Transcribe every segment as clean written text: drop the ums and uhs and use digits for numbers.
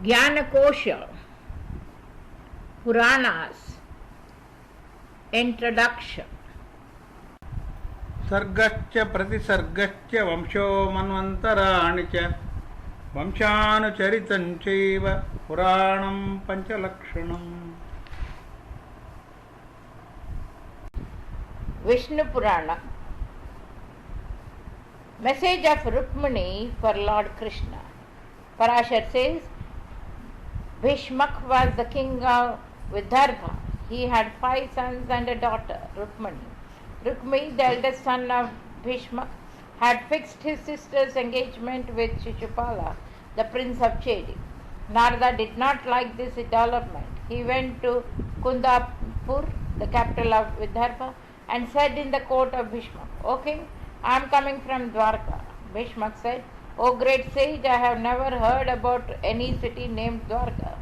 Jnanakosha Puranas Introduction. सर्गच्च प्रतिसर्गच्च वंशो मन्वन्तराणि च वंशानुचरितं चैव पुराणं पञ्चलक्षणम्. Vishnu Purana. Message of Rukmini for Lord Krishna. Parashar says, Bhishmak was the king of Vidarbha. He had 5 sons and a daughter, Rukmini. Rukmini, the eldest son of Bhishmak, had fixed his sister's engagement with Shishupala, the prince of Chedi. Narada did not like this development. He went to Kundapur, the capital of Vidarbha, and said in the court of Bhishmak, O king, I am coming from Dwarka. Bhishmak said, O great sage, I have never heard about any city named Dwarka.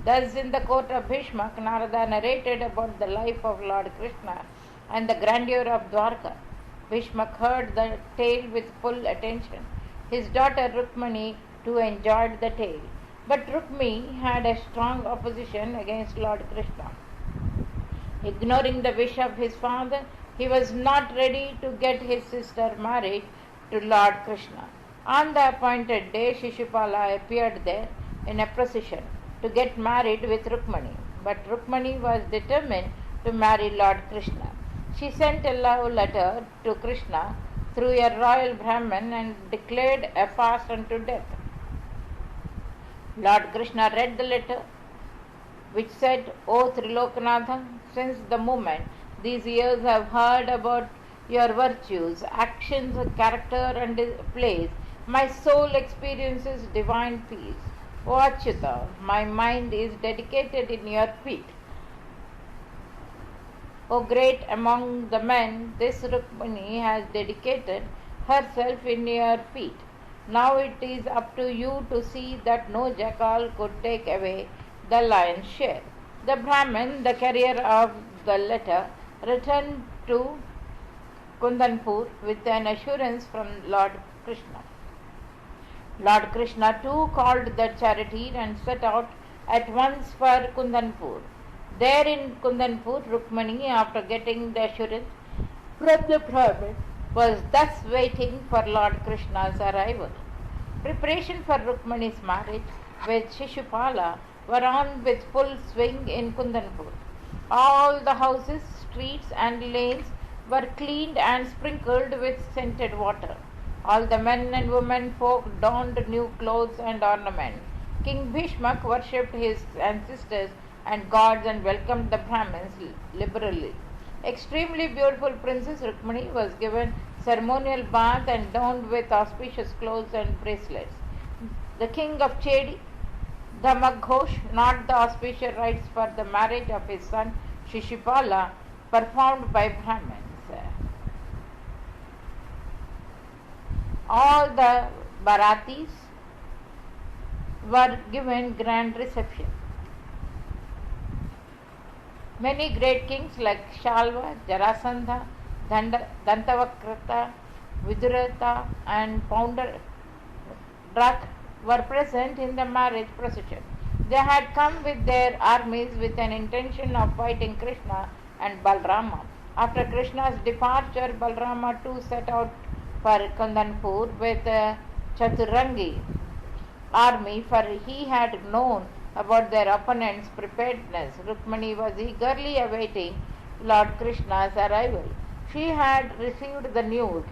Thus in the court of Bhishmak, Narada narrated about the life of Lord Krishna and the grandeur of Dwarka. Bhishmak heard the tale with full attention. His daughter Rukmini too enjoyed the tale. But Rukmini had a strong opposition against Lord Krishna. Ignoring the wish of his father, he was not ready to get his sister married to Lord Krishna. On the appointed day, Shishupala appeared there in a procession to get married with Rukmini. But Rukmini was determined to marry Lord Krishna. She sent a love letter to Krishna through a royal Brahmin and declared a fast unto death. Lord Krishna read the letter, which said, O Trilokanath, since the moment these years have heard about your virtues, actions, character and place, my soul experiences divine peace. O Achyuta, my mind is dedicated in your feet. O great among the men, this Rukmini has dedicated herself in your feet. Now it is up to you to see that no jackal could take away the lion's share. The Brahmin, the carrier of the letter, returned to Kundanpur with an assurance from Lord Krishna. Lord Krishna too called the chariot and set out at once for Kundanpur. There in Kundanpur, Rukmini, after getting the assurance from the Brahmin, was thus waiting for Lord Krishna's arrival. Preparation for Rukmini's marriage with Shishupala were on with full swing in Kundanpur. All the houses, streets and lanes were cleaned and sprinkled with scented water. All the men and women folk donned new clothes and ornaments. King Bhishmak worshipped his ancestors and gods and welcomed the Brahmins liberally. Extremely beautiful Princess Rukmini was given ceremonial bath and donned with auspicious clothes and bracelets. The king of Chedi, Dhamaghosh, not the auspicious rites for the marriage of his son Shishupala, performed by Brahmins. All the Baratis were given grand reception. Many great kings like Shalva, Jarasandha, Dantavakrata, Vidurata and Poundrak were present in the marriage procession. They had come with their armies with an intention of fighting Krishna and Balrama. After Krishna's departure, Balrama too set out for Kundanpur with a Chaturangi army, for he had known about their opponents' preparedness. Rukmini was eagerly awaiting Lord Krishna's arrival. She had received the news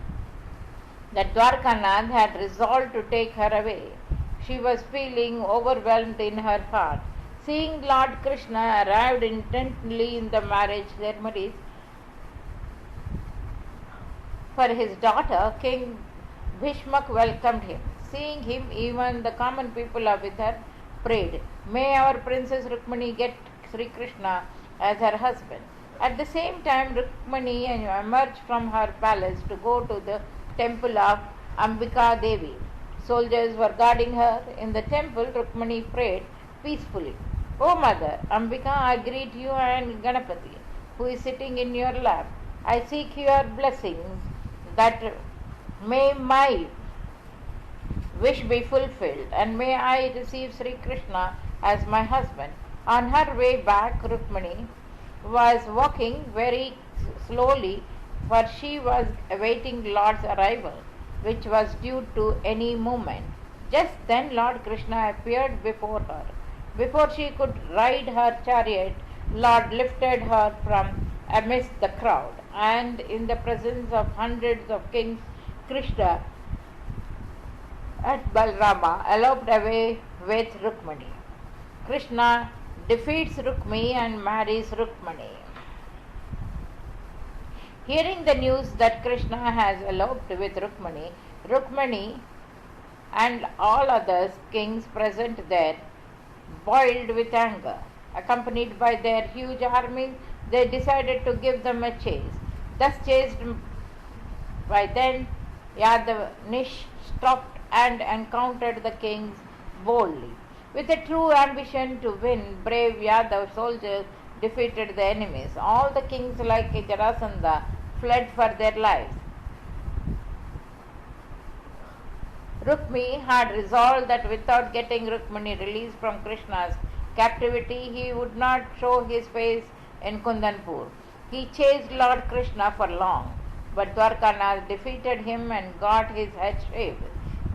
that Dwarkanath had resolved to take her away. She was feeling overwhelmed in her heart. Seeing Lord Krishna arrived intently in the marriage ceremonies for his daughter, King Bhishmak welcomed him. Seeing him, even the common people of Vidarbha prayed, May our Princess Rukmini get Sri Krishna as her husband. At the same time, Rukmini emerged from her palace to go to the temple of Ambika Devi. Soldiers were guarding her. In the temple, Rukmini prayed peacefully, O Mother, Ambika, I greet you and Ganapati, who is sitting in your lap. I seek your blessings that may my wish be fulfilled, and may I receive Sri Krishna as my husband. On her way back, Rukmini was walking very slowly, for she was awaiting Lord's arrival, which was due to any moment. Just then Lord Krishna appeared before her. Before she could ride her chariot, Lord lifted her from amidst the crowd, and in the presence of hundreds of kings, Krishna and Balrama eloped away with Rukmini. Krishna defeats Rukmi and marries Rukmini. Hearing the news that Krishna has eloped with Rukmini, Rukmini and all other kings present there boiled with anger. Accompanied by their huge army, they decided to give them a chase. Thus chased by then, Yadavanish stopped and encountered the kings boldly. With a true ambition to win, brave Yadav soldiers defeated the enemies. All the kings like Jarasandha fled for their lives. Rukmi had resolved that without getting Rukmini released from Krishna's captivity, he would not show his face in Kundanpur. He chased Lord Krishna for long, but Dwarkanath defeated him and got his head shaved.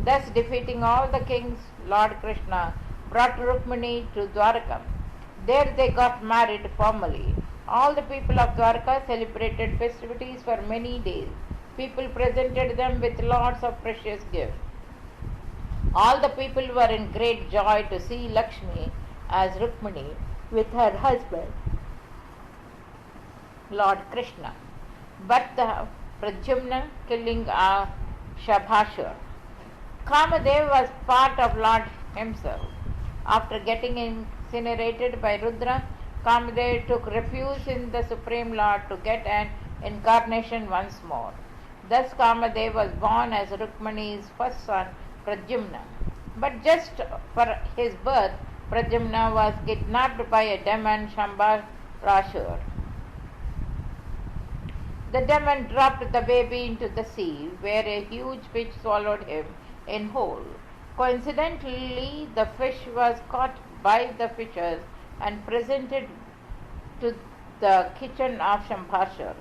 Thus defeating all the kings, Lord Krishna brought Rukmini to Dwarka. There they got married formally. All the people of Dwarka celebrated festivities for many days. People presented them with lots of precious gifts. All the people were in great joy to see Lakshmi as Rukmini with her husband, Lord Krishna. But the Pradyumna killing a Shabhashur. Kamadev was part of Lord himself. After getting incinerated by Rudra, Kamadev took refuge in the Supreme Lord to get an incarnation once more. Thus Kamadev was born as Rukmani's first son, Pradyumna. But just for his birth, Pradyumna was kidnapped by a demon, Shambharashur. The demon dropped the baby into the sea, where a huge fish swallowed him in whole. Coincidentally, the fish was caught by the fishers and presented to the kitchen of Shambhashur.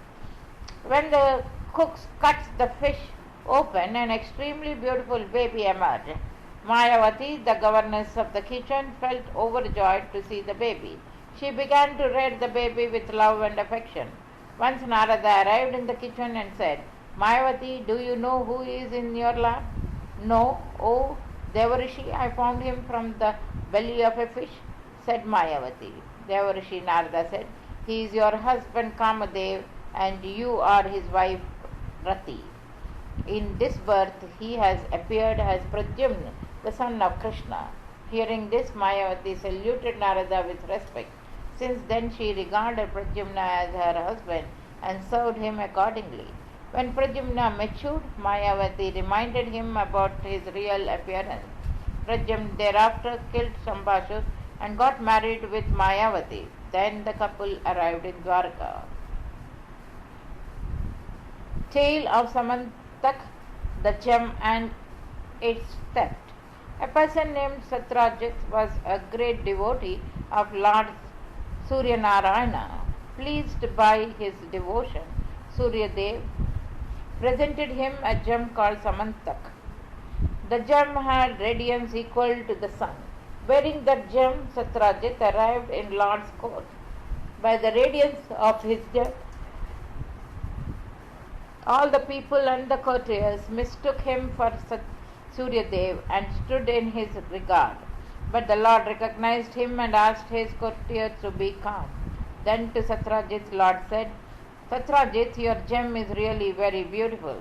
When the cook cut the fish open, an extremely beautiful baby emerged. Mayavati, the governess of the kitchen, felt overjoyed to see the baby. She began to rear the baby with love and affection. Once Narada arrived in the kitchen and said, Mayavati, do you know who is in your lap? No. Oh, Devarishi, I found him from the belly of a fish, said Mayavati. Devarishi, Narada said, he is your husband Kamadev and you are his wife Rati. In this birth he has appeared as Pradyumna, the son of Krishna. Hearing this, Mayavati saluted Narada with respect. Since then she regarded Pradyumna as her husband and served him accordingly. When Pradyumna matured, Mayavati reminded him about his real appearance. Pradyumna thereafter killed Shambhashur and got married with Mayavati. Then the couple arrived in Dwarka. Tale of Samantak, the gem and its theft. A person named Satrajit was a great devotee of Lord Suryanarayana. Pleased by his devotion, Suryadev presented him a gem called Samantak. The gem had radiance equal to the sun. Wearing that gem, Satrajit arrived in Lord's court. By the radiance of his gem, all the people and the courtiers mistook him for Suryadev and stood in his regard. But the Lord recognized him and asked his courtiers to be calm. Then to Satrajit, Lord said, Satrajit, your gem is really very beautiful.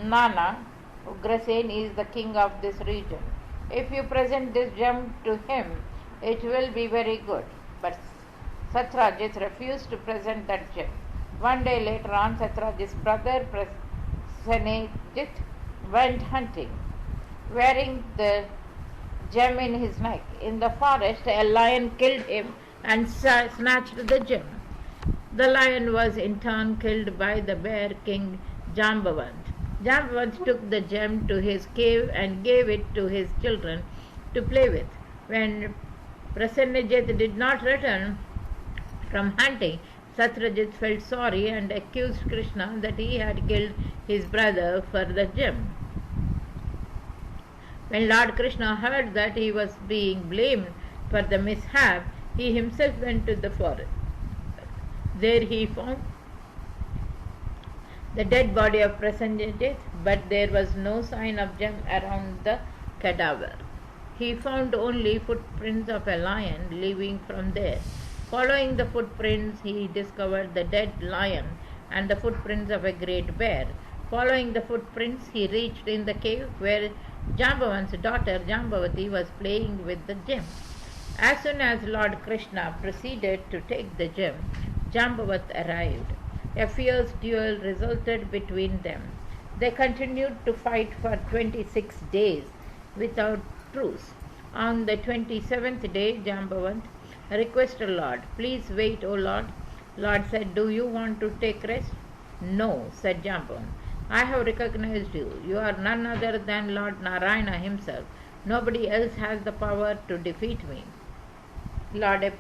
Nana, Ugrasen is the king of this region. If you present this gem to him, it will be very good. But Satrajit refused to present that gem. One day later on, Satrajit's brother Senajit went hunting, wearing the gem in his neck. In the forest, a lion killed him and snatched the gem. The lion was in turn killed by the bear king Jambavant. Jambavant took the gem to his cave and gave it to his children to play with. When Prasenajit did not return from hunting, Satyajit felt sorry and accused Krishna that he had killed his brother for the gem. When Lord Krishna heard that he was being blamed for the mishap, he himself went to the forest. There he found the dead body of Prasenajit, but there was no sign of gem around the cadaver. He found only footprints of a lion leaving from there. Following the footprints, he discovered the dead lion and the footprints of a great bear. Following the footprints, he reached in the cave where Jambavant's daughter Jambavati was playing with the gem. As soon as Lord Krishna proceeded to take the gem, Jambavat arrived. A fierce duel resulted between them. They continued to fight for 26 days without truce. On the 27th day, Jambavant requested Lord, "Please wait, O Lord." Lord said, "Do you want to take rest?" "No," said Jambavant. "I have recognized you. You are none other than Lord Narayana himself. Nobody else has the power to defeat me." Lord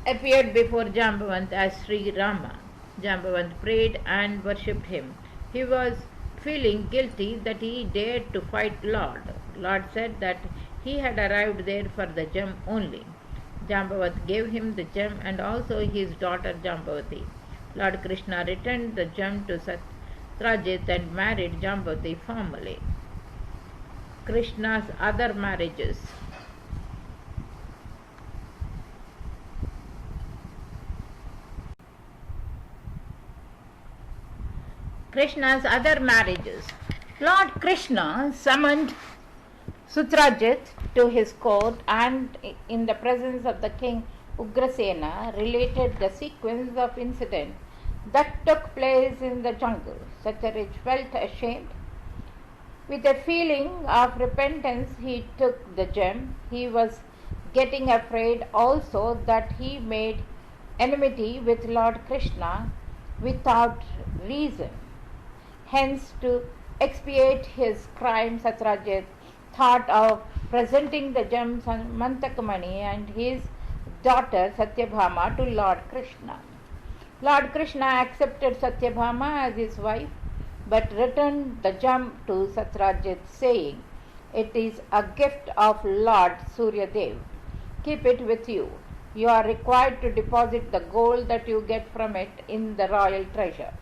appeared before Jambavant as Sri Rama. Jambavant prayed and worshipped him. He was feeling guilty that he dared to fight Lord. Lord said that he had arrived there for the gem only. Jambavant gave him the gem and also his daughter Jambavati. Lord Krishna returned the gem to Satyajit and married Jambavati formally. Krishna's other marriages. Krishna's other marriages. Lord Krishna summoned Satyajit to his court and in the presence of the king Ugrasena related the sequence of incidents that took place in the jungle. Satyajit felt ashamed. With a feeling of repentance, he took the gem. He was getting afraid also that he made enmity with Lord Krishna without reason. Hence, to expiate his crime, Satyajit thought of presenting the gem Mantakamani and his daughter Satyabhama to Lord Krishna. Lord Krishna accepted Satyabhama as his wife, but returned the gem to Satyajit, saying, "It is a gift of Lord Suryadev. Keep it with you. You are required to deposit the gold that you get from it in the royal treasure."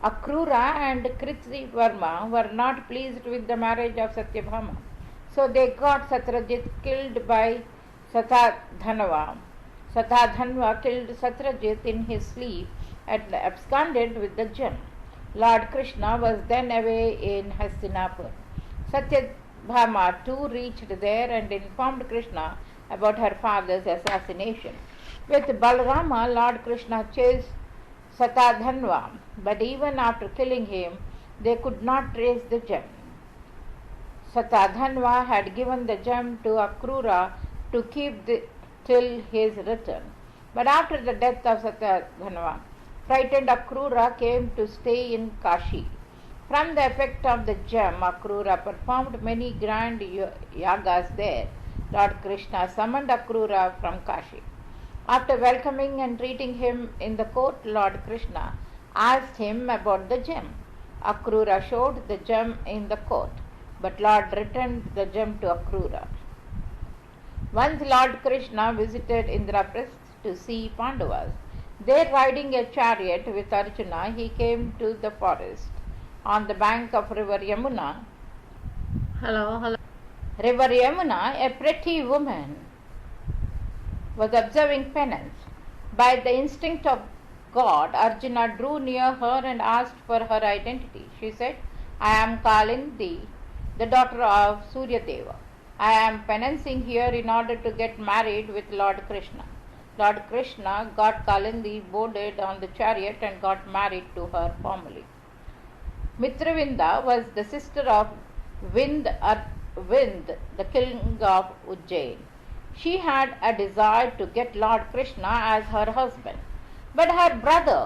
Akrura and Kritivarma were not pleased with the marriage of Satyabhama, so they got Satyajit killed by Satadhanva. Satadhanva killed Satyajit in his sleep and absconded with the gem. Lord Krishna was then away in Hastinapur. Satyabhama too reached there and informed Krishna about her father's assassination. With Balarama, Lord Krishna chased Satadhanva, but even after killing him, they could not trace the gem. Satadhanva had given the gem to Akrura to keep till his return. But after the death of Satadhanva, frightened Akrura came to stay in Kashi. From the effect of the gem, Akrura performed many grand yagas there. Lord Krishna summoned Akrura from Kashi. After welcoming and treating him in the court, Lord Krishna asked him about the gem. Akrura showed the gem in the court, but Lord returned the gem to Akrura. Once Lord Krishna visited Indraprasth to see Pandavas. There, riding a chariot with Arjuna, he came to the forest. On the bank of river Yamuna, River Yamuna, a pretty woman was observing penance. By the instinct of God, Arjuna drew near her and asked for her identity. She said, "I am Kalindi, the daughter of Suryadeva. I am penancing here in order to get married with Lord Krishna." Lord Krishna got Kalindi boarded on the chariot and got married to her formally. Mitravinda was the sister of Vind, the king of Ujjain. She had a desire to get Lord Krishna as her husband, but her brother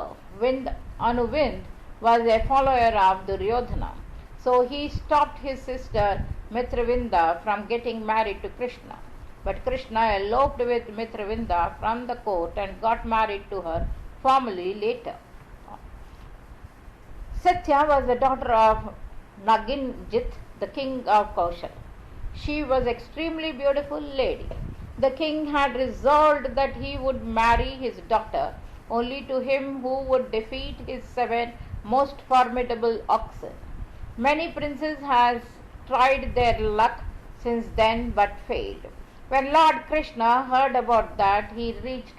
Anuvind was a follower of Duryodhana. So he stopped his sister Mitravinda from getting married to Krishna. But Krishna eloped with Mitravinda from the court and got married to her formally later. Satya was the daughter of Naginjit, the king of Kaushal. She was extremely beautiful lady. The king had resolved that he would marry his daughter only to him who would defeat his 7 most formidable oxen. Many princes has tried their luck since then but failed. When Lord Krishna heard about that, he reached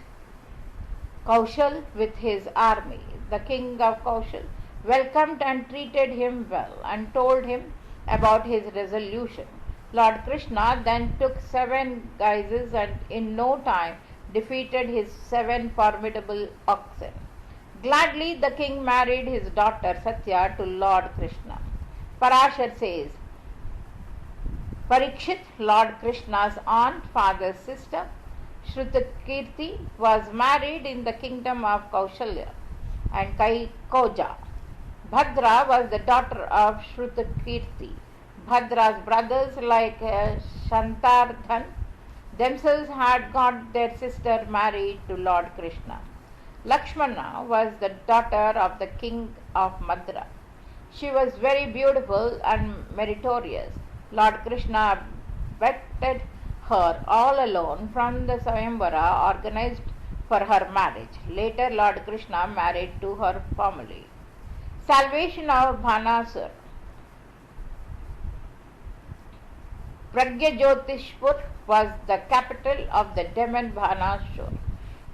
Kaushal with his army. The king of Kaushal welcomed and treated him well and told him about his resolution. Lord Krishna then took 7 guises and in no time defeated his 7 formidable oxen. Gladly the king married his daughter Satya to Lord Krishna. Parashar says, Parikshit, Lord Krishna's aunt, father's sister, Shrutakirti, was married in the kingdom of Kaushalya and Kaikoja. Bhadra was the daughter of Shrutakirti. Bhadra's brothers like Shantardhan themselves had got their sister married to Lord Krishna. Lakshmana was the daughter of the king of Madra. She was very beautiful and meritorious. Lord Krishna abducted her all alone from the Swayamvara organized for her marriage. Later Lord Krishna married to her family. Salvation of Bhanasur. Pragyajotishpur was the capital of the demon Bhanasur.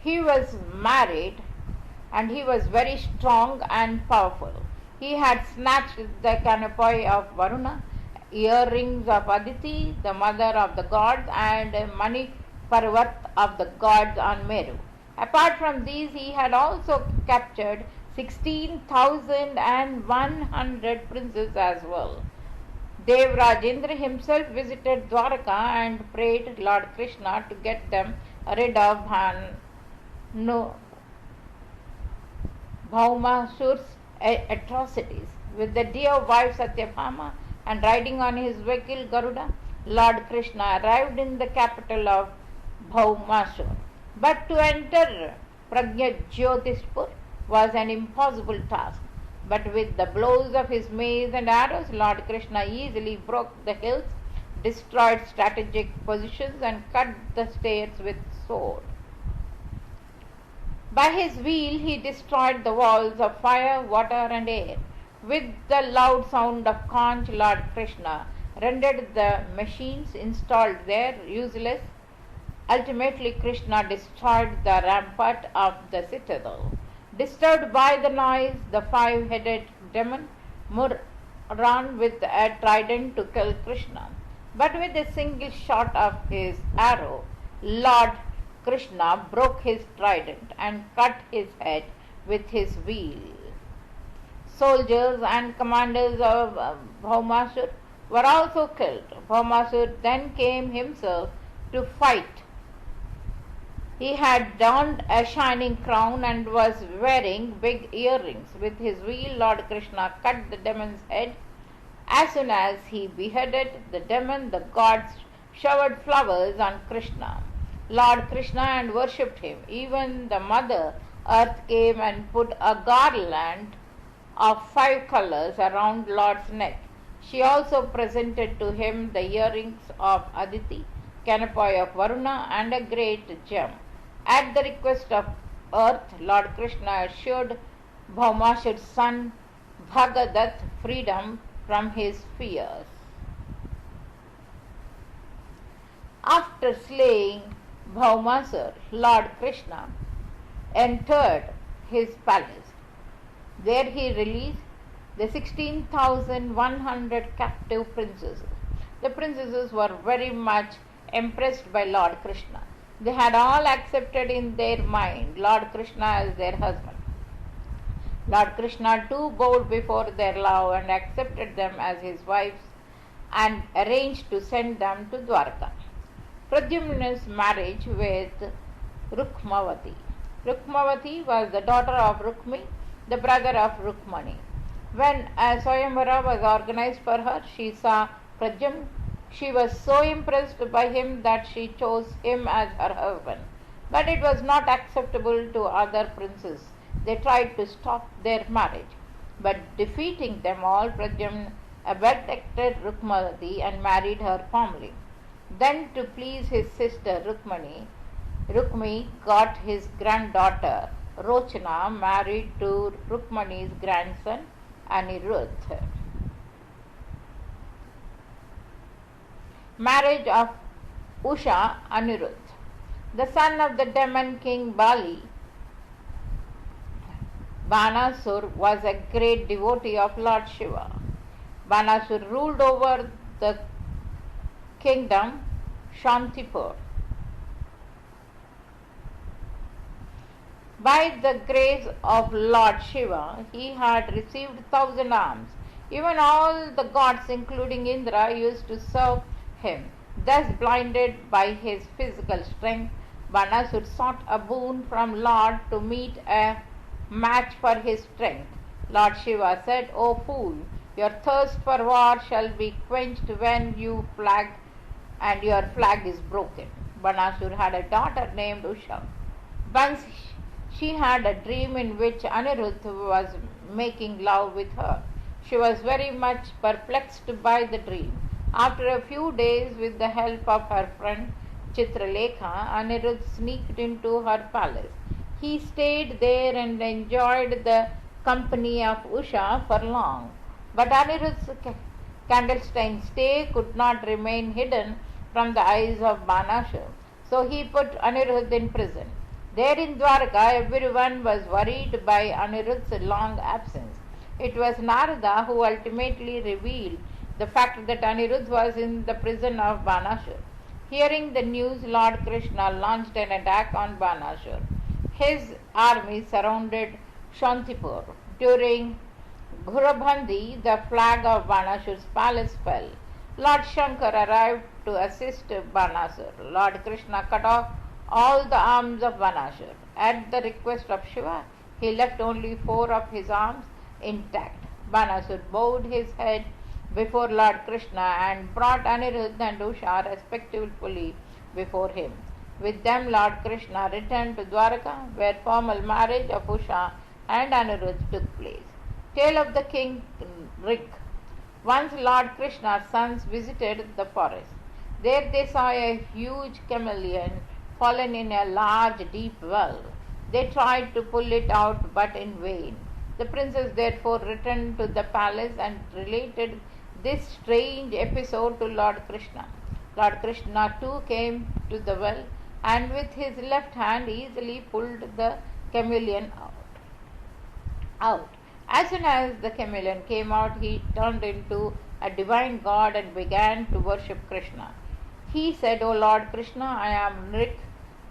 He was married and he was very strong and powerful. He had snatched the canopy of Varuna, earrings of Aditi, the mother of the gods, and Mani Parvat of the gods on Meru. Apart from these, he had also captured 16,100 princes as well. Devrajendra himself visited Dwaraka and prayed Lord Krishna to get them rid of Bhaumasur's atrocities. With the dear wife Satyabhama and riding on his vehicle Garuda, Lord Krishna arrived in the capital of Bhaumasur. But to enter Pragyajotishpur was an impossible task. But with the blows of his mace and arrows, Lord Krishna easily broke the hills, destroyed strategic positions, and cut the stairs with sword. By his wheel he destroyed the walls of fire, water, and air. With the loud sound of conch, Lord Krishna rendered the machines installed there useless. Ultimately, Krishna destroyed the rampart of the citadel. Disturbed by the noise, the 5-headed demon ran with a trident to kill Krishna. But with a single shot of his arrow, Lord Krishna broke his trident and cut his head with his wheel. Soldiers and commanders of Bhaumasur were also killed. Bhaumasur then came himself to fight. He had donned a shining crown and was wearing big earrings. With his wheel, Lord Krishna cut the demon's head. As soon as he beheaded the demon, the gods showered flowers on Krishna, Lord Krishna, and worshipped him. Even the Mother Earth came and put a garland of 5 colors around Lord's neck. She also presented to him the earrings of Aditi, canopy of Varuna, and a great gem. At the request of Earth, Lord Krishna assured Bhaumasur's son Bhagadath freedom from his fears. After slaying Bhaumasur, Lord Krishna entered his palace. There he released the 16,100 captive princesses. The princesses were very much impressed by Lord Krishna. They had all accepted in their mind Lord Krishna as their husband. Lord Krishna too bowed before their love and accepted them as his wives and arranged to send them to Dwarka. Pradyumna's marriage with Rukmavati. Rukmavati was the daughter of Rukmi, the brother of Rukmani. When a Swayamvara was organized for her, she saw Pradyumna. She was so impressed by him that she chose him as her husband. But it was not acceptable to other princes. They tried to stop their marriage. But defeating them all, Pradyumna abducted Rukmati and married her formally. Then, to please his sister Rukmi got his granddaughter Rochana married to Rukmani's grandson Anirudh. Marriage of Usha Anirudh. The son of the demon king Bali, Banasur was a great devotee of Lord Shiva. Banasur ruled over the kingdom Shantipur. By the grace of Lord Shiva, he had received 1,000 arms. Even all the gods, including Indra, used to serve him. Thus, blinded by his physical strength, Banasur sought a boon from Lord to meet a match for his strength. Lord Shiva said, "O fool, your thirst for war shall be quenched when your flag is broken." Banasur had a daughter named Usha. Once she had a dream in which Anirudh was making love with her. She was very much perplexed by the dream. After a few days, with the help of her friend Chitralekha, Anirudh sneaked into her palace. He stayed there and enjoyed the company of Usha for long. But Anirudh's clandestine stay could not remain hidden from the eyes of Banasur. So he put Anirudh in prison. There in Dwarka, everyone was worried by Anirudh's long absence. It was Narada who ultimately revealed the fact that Anirudh was in the prison of Banasur. Hearing the news, Lord Krishna launched an attack on Banasur. His army surrounded Shantipur. During Ghurabandi, the flag of Banasur's palace fell. Lord Shankar arrived to assist Banasur. Lord Krishna cut off all the arms of Banasur. At the request of Shiva, he left only 4 of his arms intact. Banasur bowed his head before Lord Krishna and brought Anirudh and Usha respectively before him. With them, Lord Krishna returned to Dwarka, where formal marriage of Usha and Anirudh took place. Tale of the King Rig. Once Lord Krishna's sons visited the forest. There they saw a huge chameleon fallen in a large deep well. They tried to pull it out, but in vain. The princess therefore returned to the palace and related this strange episode to Lord Krishna. Lord Krishna too came to the well and with his left hand easily pulled the chameleon out. As soon as the chameleon came out, he turned into a divine god and began to worship Krishna. He said, "O Lord Krishna, I am Rik,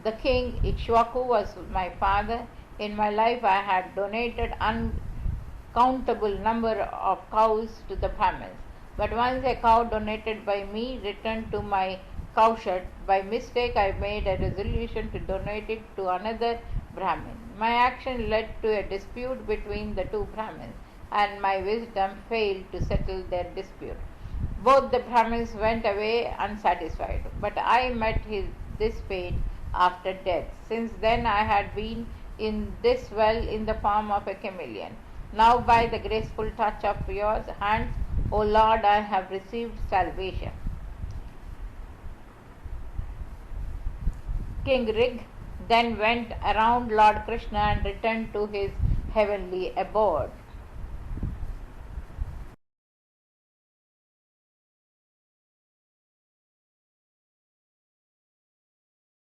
the king. Ikshvaku was my father. In my life I had donated uncountable number of cows to the Brahmins. But once a cow donated by me returned to my cowshed. By mistake I made a resolution to donate it to another Brahmin. My action led to a dispute between the 2 Brahmins, and my wisdom failed to settle their dispute. Both the Brahmins went away unsatisfied, but I met this fate after death. Since then I had been in this well in the form of a chameleon. Now by the graceful touch of your hands, O Lord, I have received salvation." King Rig then went around Lord Krishna and returned to his heavenly abode.